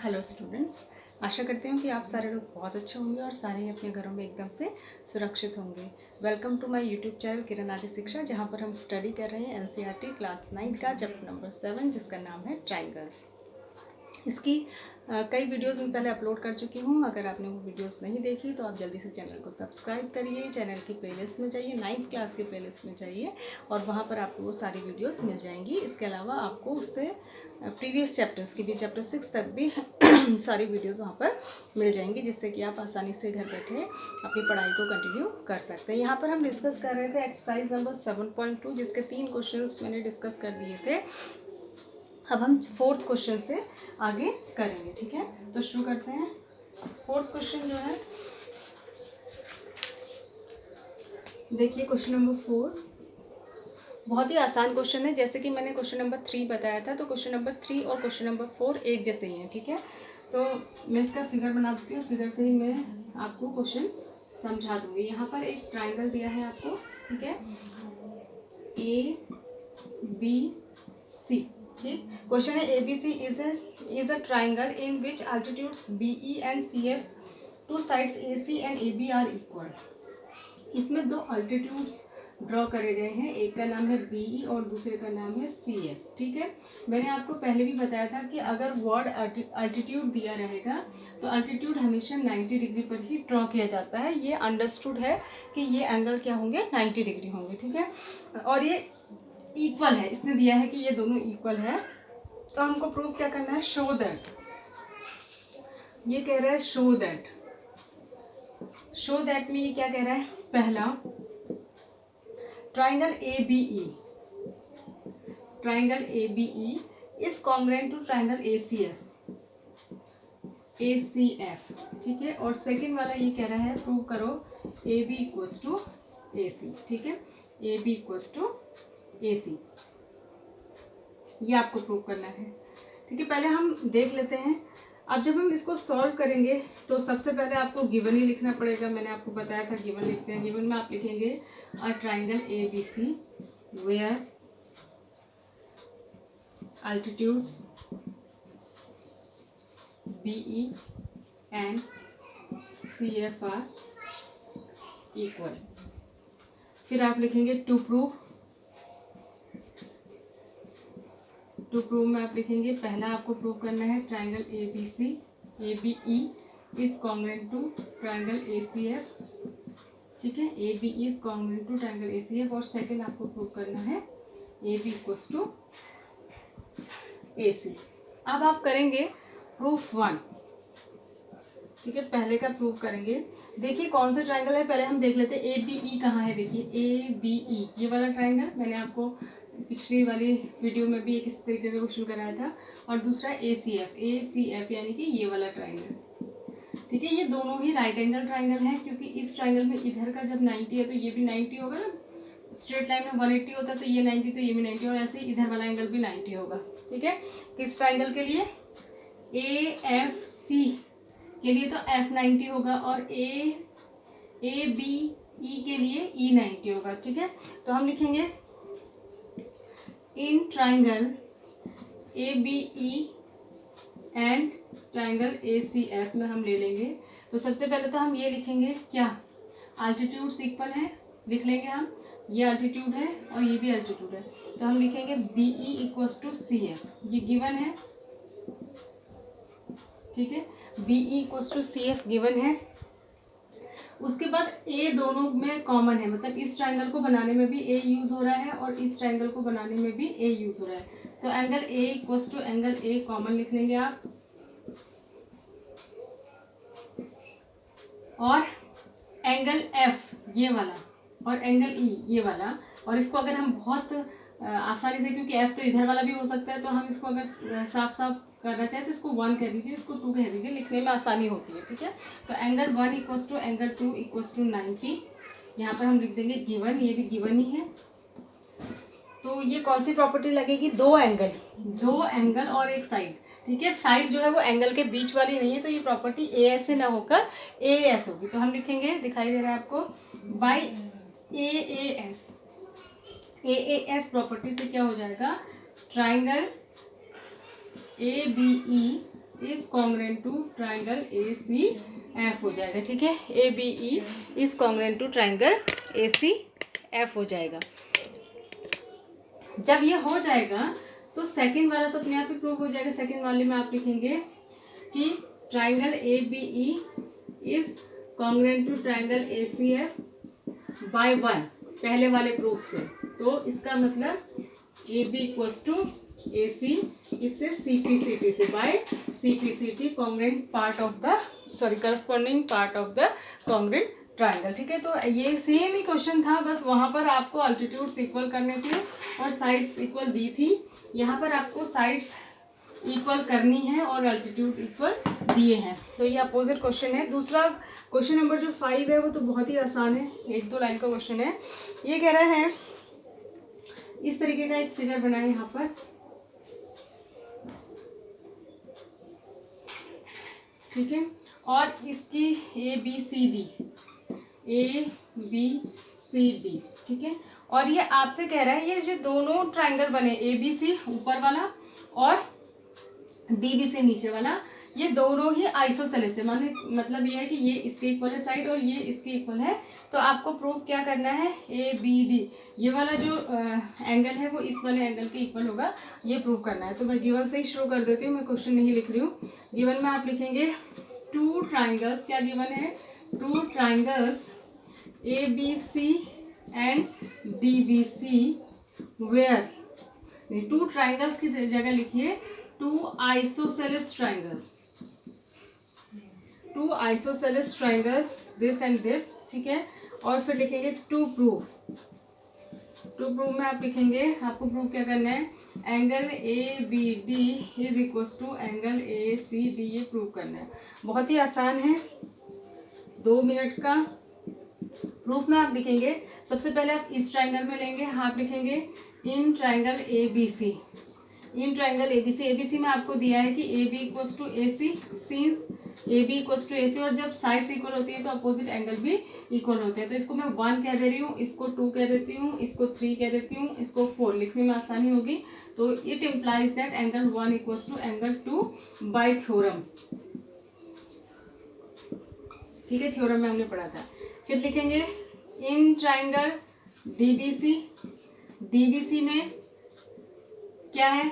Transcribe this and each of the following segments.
Hello students, आशा करती हूँ कि आप सारे लोग बहुत अच्छे होंगे और सारे ही अपने घरों में एकदम से सुरक्षित होंगे। Welcome to my YouTube channel Kiran आदि शिक्षा, जहाँ पर हम स्टडी कर रहे हैं एनसीईआरटी क्लास 9 का चैप्टर नंबर 7, जिसका नाम है ट्राइंगल्स। इसकी कई वीडियोस मैं पहले अपलोड कर चुकी हूँ। अगर आपने वो वीडियोस नहीं देखी तो आप जल्दी से चैनल को सब्सक्राइब करिए। चैनल की प्लेलिस्ट में जाइए, 9th क्लास की प्लेलिस्ट में जाइए और वहाँ पर आपको वो सारी वीडियोस मिल जाएंगी। इसके अलावा आपको उससे प्रीवियस चैप्टर्स की भी, चैप्टर 6 तक भी सारी वीडियोस वहाँ पर मिल जाएंगी, जिससे कि आप आसानी से घर बैठे अपनी पढ़ाई को कंटिन्यू कर सकते हैं। यहाँ पर हम डिस्कस कर रहे थे एक्सरसाइज नंबर 7.2, जिसके 3 क्वेश्चंस मैंने डिस्कस कर दिए थे। अब हम 4th क्वेश्चन से आगे करेंगे, ठीक है। तो शुरू करते हैं। 4th क्वेश्चन जो है, देखिए क्वेश्चन नंबर 4 बहुत ही आसान क्वेश्चन है। जैसे कि मैंने क्वेश्चन नंबर 3 बताया था, तो क्वेश्चन नंबर 3 और क्वेश्चन नंबर 4 एक जैसे ही हैं, ठीक है। तो मैं इसका फिगर बना देती हूँ, फिगर से ही मैं आपको क्वेश्चन समझा दूंगी। यहाँ पर एक ट्राइंगल दिया है आपको, ठीक है, ABC। ठीक, क्वेश्चन है ABC is a triangle in which altitudes BE and CF, two sides AC and AB are equal. इसमें दो अल्टीट्यूड्स ड्रॉ करे गए हैं, एक का नाम है BE और दूसरे का नाम है CF, ठीक है। मैंने आपको पहले भी बताया था कि अगर वर्ड अल्टीट्यूड दिया रहेगा तो अल्टीट्यूड हमेशा 90 डिग्री पर ही ड्रॉ किया जाता है। ये अंडरस्टूड है कि ये एंगल क्या होंगे, 90 डिग्री होंगे, ठीक है। और ये इक्वल है, इसने दिया है कि ये दोनों इक्वल है। तो हमको प्रूफ क्या करना है, शो दैट। ये कह रहा है शो दैट। शो दैट में ये क्या कह रहा है, पहला triangle ABE, triangle ABE is congruent to triangle ACF, ठीक है। और सेकंड वाला ये कह रहा है प्रूव करो AB इक्वल्स टू AC, ठीक है, AB इक्वल्स टू AC। ये आपको प्रूव करना है, ठीक है। पहले हम देख लेते हैं। अब जब हम इसको सॉल्व करेंगे तो सबसे पहले आपको गिवन ही लिखना पड़ेगा। मैंने आपको बताया था गिवन लिखते हैं। गिवन में आप लिखेंगे a triangle ABC where altitudes BE and CF are equal. फिर आप लिखेंगे टू प्रूव में आप लिखेंगे, पहला आपको प्रूव करना है triangle ABE is congruent to triangle ACF, ठीक है, ABE is congruent to triangle ACF। और सेकंड आपको प्रूव करना है AB इक्वल्स टू AC। अब आप करेंगे प्रूफ 1, ठीक है। पहले का प्रूफ करेंगे। देखिए कौन सा ट्राइंगल है, पहले हम देख लेते हैं ABE कहाँ है। देखिए ABE ये वाला ट्राइंगल, मैंने आपको पिछली वाली वीडियो में भी एक इस तरीके का क्वेश्चन कराया था। और दूसरा ACF यानी कि ये वाला ट्राइंगल, ठीक है। ये दोनों ही राइट एंगल ट्राइंगल है, क्योंकि इस ट्राइंगल में इधर का जब 90 है तो ये भी 90 होगा ना। स्ट्रेट लाइन में 180 होता है तो ये 90, तो ये भी 90, और ऐसे ही इधर वाला एंगल भी 90 होगा, ठीक है। किस ट्राइंगल के लिए, AFC के लिए तो F90 होगा, और ABE के लिए E90 होगा, ठीक है। तो हम लिखेंगे in triangle ABE and triangle ACF में हम ले लेंगे। तो सबसे पहले तो हम ये लिखेंगे, क्या अल्टीट्यूड्स इक्वल है, लिख लेंगे हम। ये अल्टीट्यूड है और ये भी अल्टीट्यूड है, तो हम लिखेंगे BE इक्वल्स टू CF, ये गिवन है, ठीक है। BE equals to CF given है। उसके बाद A दोनों में कॉमन है, मतलब इस ट्राइंगल को बनाने में भी A यूज हो रहा है और इस ट्राइंगल को बनाने में भी A यूज हो रहा है। तो angle A equals to angle A common लिख लेंगे आप। और एंगल F ये वाला और एंगल E ये वाला, और इसको अगर हम बहुत आसानी से, क्योंकि F तो इधर वाला भी हो सकता है, तो हम इसको अगर साफ साफ करना चाहे तो इसको 1 कह दीजिए, इसको 2 कह दीजिए, लिखने में आसानी होती है, ठीक है। तो angle 1 equals to angle 2 equals to 90। यहाँ पर हम लिख देंगे गिवन, ये भी गिवन ही है। तो ये कौन सी प्रॉपर्टी लगेगी, दो एंगल और एक साइड, ठीक है। साइड जो है वो एंगल के बीच वाली नहीं है, तो ये प्रॉपर्टी AS से ना होकर AS होगी। तो हम लिखेंगे, दिखाई दे रहा है आपको, बाई AAS प्रॉपर्टी से क्या हो जाएगा, triangle ABE is congruent to triangle ACF हो जाएगा, ठीक है। ABE is congruent to triangle ACF हो जाएगा। जब ये हो जाएगा तो सेकंड वाला तो अपने आप ही प्रूव हो जाएगा। सेकंड वाले में आप लिखेंगे कि triangle ABE is congruent to triangle ACF by 1, पहले वाले प्रूफ से। तो इसका मतलब AB इक्वल्स टू AC इससे CPCT से by CPCT congruent part of the corresponding part of the congruent triangle, ठीक है। तो ये सेम ही क्वेश्चन था, बस वहां पर आपको अल्टीट्यूड्स इक्वल करने थे और साइड्स इक्वल दी थी। यहाँ पर आपको साइड्स इक्वल करनी है और अल्टीट्यूड इक्वल दिए हैं। तो ये अपोजिट क्वेश्चन है। दूसरा क्वेश्चन नंबर जो 5 है वो तो बहुत ही आसान है, 1-2 लाइन का क्वेश्चन है। ये कह रहा है इस तरीके का एक फिगर बनाए यहाँ पर, ठीक है, और इसकी ABCD, ठीक है। और ये आपसे कह रहा है ये जो दोनों ट्राइंगल बने ABC ऊपर वाला और DBC नीचे वाला, ये दोनों ही आइसोसेलेस है। मतलब ये है कि ये इसके इक्वल है साइड और ये इसके इक्वल है। तो आपको प्रूफ क्या करना है, ABD ये वाला जो एंगल है वो इस वाले एंगल के इक्वल होगा, ये प्रूव करना है। तो मैं गिवन से ही शुरू कर देती हूँ, मैं क्वेश्चन नहीं लिख रही हूँ। गिवन में आप लिखेंगे 2 ट्राइंगल्स, क्या गिवन है, 2 triangles ABC and DBC where, 2 triangles की जगह लिखिए 2 isosceles triangles, 2 isosceles triangles this and this, ठीक है। और फिर लिखेंगे टू प्रूव में आप लिखेंगे, आपको प्रूव क्या करना है, angle ABD is equals to angle ACD, ये प्रूव करना है। बहुत ही आसान है, 2 मिनट का। प्रूफ में आप लिखेंगे, सबसे पहले आप इस ट्राइंगल में लेंगे, आप लिखेंगे in triangle ABC, in triangle ABC में आपको दिया है कि AB equals to AC, since AB equals to AC, और जब साइड्स इक्वल होती है तो अपोजिट एंगल भी इक्वल होते हैं। तो इसको मैं 1 कह दे रही हूँ, इसको 2 कह देती हूँ, इसको 3 कह देती हूँ, इसको 4, लिखने में आसानी होगी। तो it implies that angle 1 equals to angle 2 by theorem, ठीक है, थ्योरम में हमने पढ़ा था। फिर लिखेंगे इन ट्राइंगल DBC में क्या है,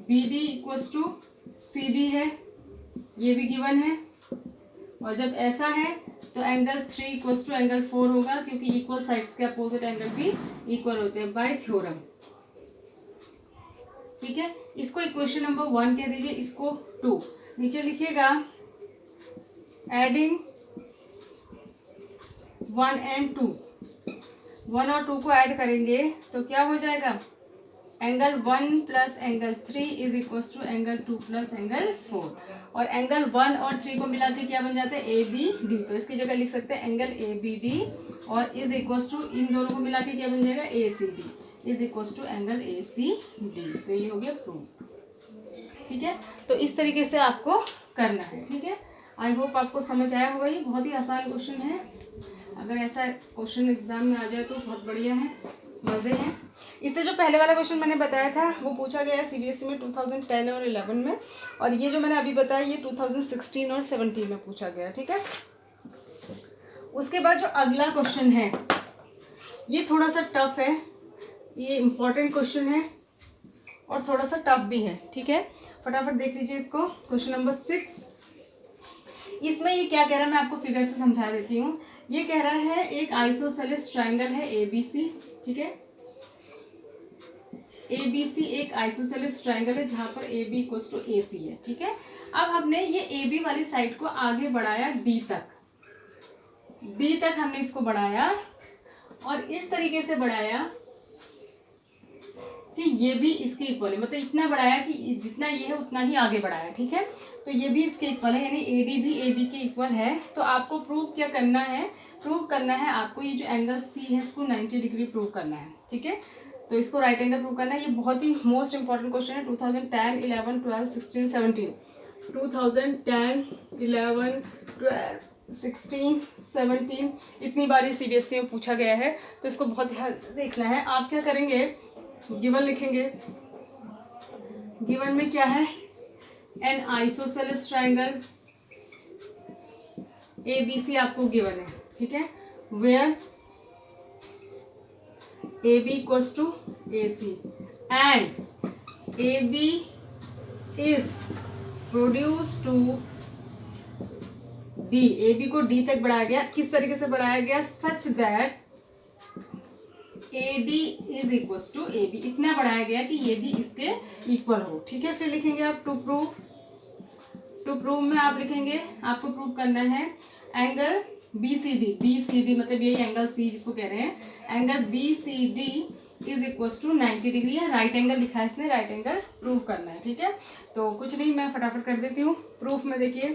BD इक्वल्स टू CD है, ये भी गिवन है। और जब ऐसा है तो एंगल 3 इक्वल्स टू एंगल 4 होगा, क्योंकि इक्वल साइड्स के अपोजिट एंगल भी इक्वल होते हैं बाय थ्योरम, ठीक है। इसको इक्वेशन नंबर 1 कह दीजिए, इसको 2। नीचे लिखिएगा एडिंग 1 एंड 2, 1 और 2 को ऐड करेंगे तो क्या हो जाएगा, angle 1 plus angle 3 is equals to angle 2 plus angle 4। और एंगल 1 और 3 को मिला के क्या बन जाता है, ABD। तो इसकी जगह लिख सकते हैं एंगल ABD और इज इक्वल्स टू इन दोनों को मिला के क्या बन जाएगा, ACD is equals to angle ACD। तो ये हो गया प्रूफ, ठीक है। तो इस तरीके से आपको करना है, ठीक है। आई होप आपको समझ आया होगा। ये बहुत ही आसान क्वेश्चन है, अगर ऐसा क्वेश्चन एग्जाम में आ जाए तो बहुत बढ़िया है, मज़े हैं। इससे जो पहले वाला क्वेश्चन मैंने बताया था वो पूछा गया है CBSE में 2010 और 11 में, और ये जो मैंने अभी बताया ये 2016 और 17 में पूछा गया, ठीक है। उसके बाद जो अगला क्वेश्चन है ये थोड़ा सा टफ है, ये इम्पोर्टेंट क्वेश्चन है और थोड़ा सा टफ भी है, ठीक है। फटाफट देख लीजिए इसको। क्वेश्चन नंबर 6, इसमें ये क्या कह रहा है मैं आपको फिगर से समझा देती हूँ। ये कह रहा है एक आइसोसेलेस ट्राइंगल है ABC, ठीक है। ABC एक आइसोसेलेस ट्राइंगल है जहां पर AB इक्वल्स टू AC है, ठीक है। अब हमने ये AB वाली साइड को आगे बढ़ाया D तक हमने इसको बढ़ाया और इस तरीके से बढ़ाया कि ये भी इसके इक्वल है, मतलब इतना बढ़ाया कि जितना ये है उतना ही आगे बढ़ाया, ठीक है। तो ये भी इसके इक्वल है, यानी AD भी AB के इक्वल है। तो आपको प्रूफ क्या करना है, प्रूफ करना है आपको ये जो एंगल C है इसको 90 डिग्री प्रूव करना है, ठीक है। तो इसको राइट एंगल प्रूव करना है। ये बहुत ही मोस्ट इंपॉर्टेंट क्वेश्चन है। 2010, 11, 12, 16, 17, 2010, 11, 12, 16, 17 इतनी बार CBSE में पूछा गया है, तो इसको बहुत ध्यान देखना है। आप क्या करेंगे, गिवन लिखेंगे। गिवन में क्या है, एन आइसोसेलेस ट्राइंगल ABC आपको गिवन है, ठीक है, where AB equals to AC and AB is produce to D, AB को D तक बढ़ाया गया, किस तरीके से बढ़ाया गया, such that AD is equals to AB, इतना बढ़ाया गया कि ये भी इसके इक्वल हो, ठीक है। फिर लिखेंगे आप टू प्रूव में आप लिखेंगे, आपको प्रूव करना है एंगल BCD मतलब यही एंगल C जिसको कह रहे हैं, angle BCD is equals to 90 degree है, राइट एंगल लिखा है इसने, राइट एंगल प्रूव करना है, ठीक है। तो कुछ नहीं, मैं फटाफट कर देती हूँ। प्रूफ में देखिए,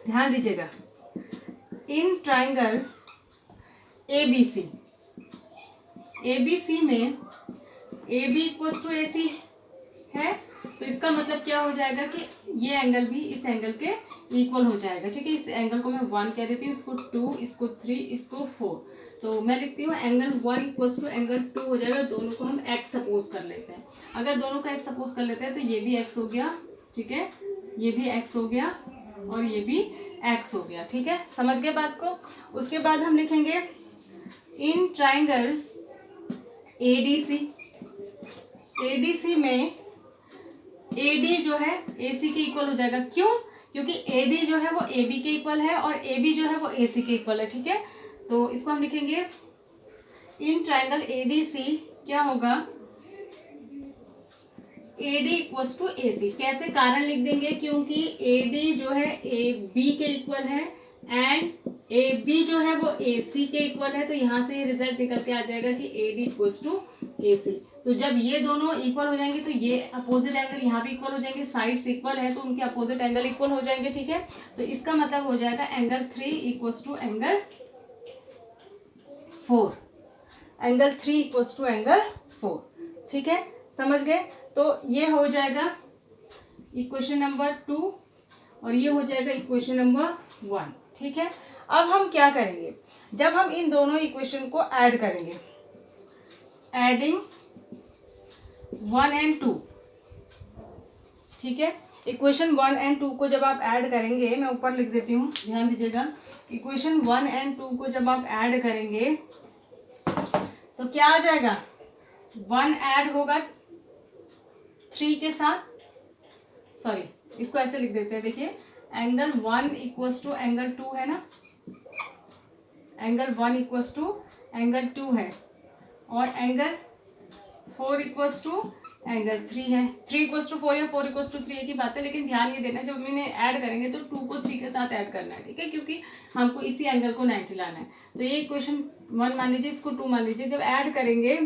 ध्यान दीजिएगा, इन ट्राइंगल ABC में AB इक्वल्स टू AC है, तो इसका मतलब क्या हो जाएगा कि ये एंगल भी इस एंगल के इक्वल हो जाएगा, ठीक है। इस एंगल को मैं 1 कह देती हूँ, इसको 2, इसको 3, इसको 4, तो मैं लिखती हूँ एंगल 1 इक्वल्स टू एंगल 2 हो जाएगा। दोनों को हम x सपोज कर लेते हैं, अगर दोनों को x सपोज कर लेते हैं तो ये भी x हो गया, ठीक है, ये भी x हो गया और ये भी x हो गया, ठीक है, समझ गए बात को। उसके बाद हम लिखेंगे इन ट्राइंगल ADC में AD जो है AC के इक्वल हो जाएगा, क्यों, क्योंकि AD जो है वो AB के इक्वल है और AB जो है वो AC के इक्वल है, ठीक है। तो इसको हम लिखेंगे इन ट्राइंगल ADC क्या होगा, AD इक्वल्स टू AC, कैसे, कारण लिख देंगे, क्योंकि AD जो है AB के इक्वल है एंड AB जो है वो AC के इक्वल है, तो यहाँ से रिजल्ट निकल के आ जाएगा कि AD इक्वल्स टू AC। तो जब ये दोनों इक्वल हो जाएंगे तो ये अपोजिट एंगल यहाँ भी इक्वल हो जाएंगे, साइड्स इक्वल है तो उनके अपोजिट एंगल इक्वल हो जाएंगे, ठीक है। तो इसका मतलब हो जाएगा angle 3 equals to angle 4, angle 3 equals to angle 4, ठीक है, समझ गए। तो ये हो जाएगा इक्वेशन नंबर 2 और ये हो जाएगा इक्वेशन नंबर 1, ठीक है। अब हम क्या करेंगे, जब हम इन दोनों इक्वेशन को ऐड करेंगे, एडिंग 1 and 2, ठीक है, इक्वेशन 1 and 2 को जब आप ऐड करेंगे, मैं ऊपर लिख देती हूँ, ध्यान दीजिएगा, इक्वेशन 1 and 2 को जब आप ऐड करेंगे तो क्या आ जाएगा, 1 ऐड होगा 3 के साथ, सॉरी इसको ऐसे लिख देते हैं, देखिए एंगल 1 इक्वल्स टू एंगल 2 है ना, एंगल 1 इक्वल्स टू एंगल 2 है और एंगल 4 इक्वल्स टू एंगल 3 है, 3 इक्वल्स टू 4 या 4 इक्वल्स टू 3 की बात है, लेकिन ध्यान ये देना जब मैंने ऐड करेंगे तो 2 को 3 के साथ ऐड करना है, ठीक है, क्योंकि हमको इसी एंगल को 90 लाना है। तो ये इक्वेशन 1 मान लीजिए, इसको 2 मान लीजिए, जब ऐड करेंगे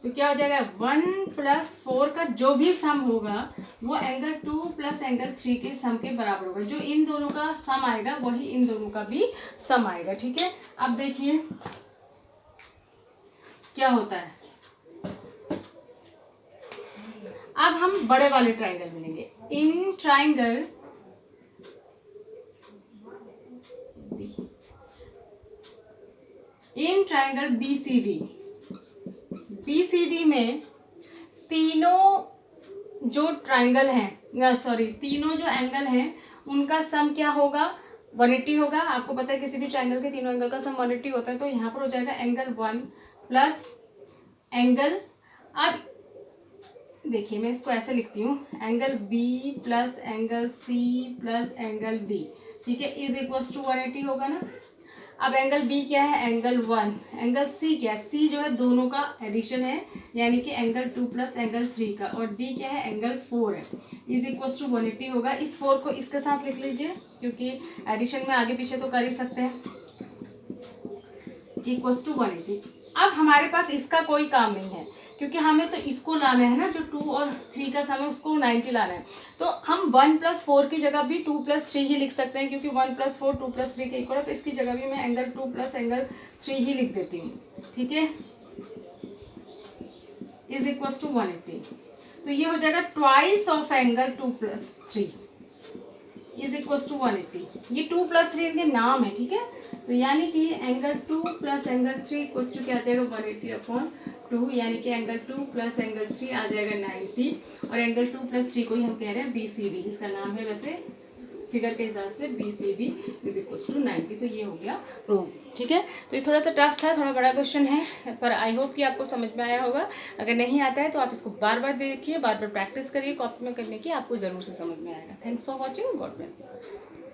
तो क्या हो जाएगा, 1 प्लस 4 का जो भी सम होगा वो एंगल 2 प्लस एंगल 3 के सम के बराबर होगा, जो इन दोनों का सम आएगा वही इन दोनों का भी सम आएगा, ठीक है। अब देखिए क्या होता है, अब हम बड़े वाले ट्राइंगल मिलेंगे, इन ट्राइंगल BCD में तीनों जो ट्राइंगल हैं, सॉरी तीनों जो एंगल हैं उनका सम क्या होगा, 180 होगा। आपको पता है किसी भी ट्राइंगल के तीनों एंगल का सम 180 होता है, तो यहाँ पर हो जाएगा एंगल 1 प्लस एंगल, अब देखिए मैं इसको ऐसे लिखती हूँ, angle B plus angle C plus angle D, ठीक है, इज इक्वल्स टू 180 होगा ना। अब एंगल B क्या है, एंगल 1, एंगल C क्या है, C जो है दोनों का एडिशन है यानी कि एंगल 2 प्लस एंगल 3 का, और D क्या है, एंगल 4 है, इज इक्वल्स टू 180 होगा। इस 4 को इसके साथ लिख लीजिए क्योंकि एडिशन में आगे पीछे तो कर ही सकते हैं, इक्वल्स टू 180। अब हमारे पास इसका कोई काम नहीं है क्योंकि हमें तो इसको लाना है ना, जो 2 और 3 का सम है उसको 90 लाना है, तो हम 1 प्लस 4 की जगह भी 2 प्लस 3 ही लिख सकते हैं क्योंकि 1 प्लस 4 2 प्लस 3 के इक्वल है, तो इसकी जगह भी मैं एंगल 2 प्लस एंगल 3 ही लिख देती हूँ, ठीक है, इज इक्वल्स टू 180। तो ये हो जाएगा twice of angle 2 plus 3, is equal to 180। ये 2 + 3 इनके नाम है, ठीक है। तो यानी कि एंगल 2 + एंगल 3 इक्वल टू क्या आ जाएगा 180/2, यानी कि एंगल 2 + एंगल 3 आ जाएगा 90, और एंगल 2 + 3 को ही हम कह रहे हैं BCD, इसका नाम है वैसे फिगर के हिसाब से BCD इज इक्वल टू 90। तो ये हो गया प्रूव, ठीक है। तो ये थोड़ा सा टफ था, थोड़ा बड़ा क्वेश्चन है, पर आई होप कि आपको समझ में आया होगा। अगर नहीं आता है तो आप इसको बार बार देखिए, बार बार प्रैक्टिस करिए कॉपी में करने की, आपको ज़रूर से समझ में आएगा। Thanks for watching, God bless you.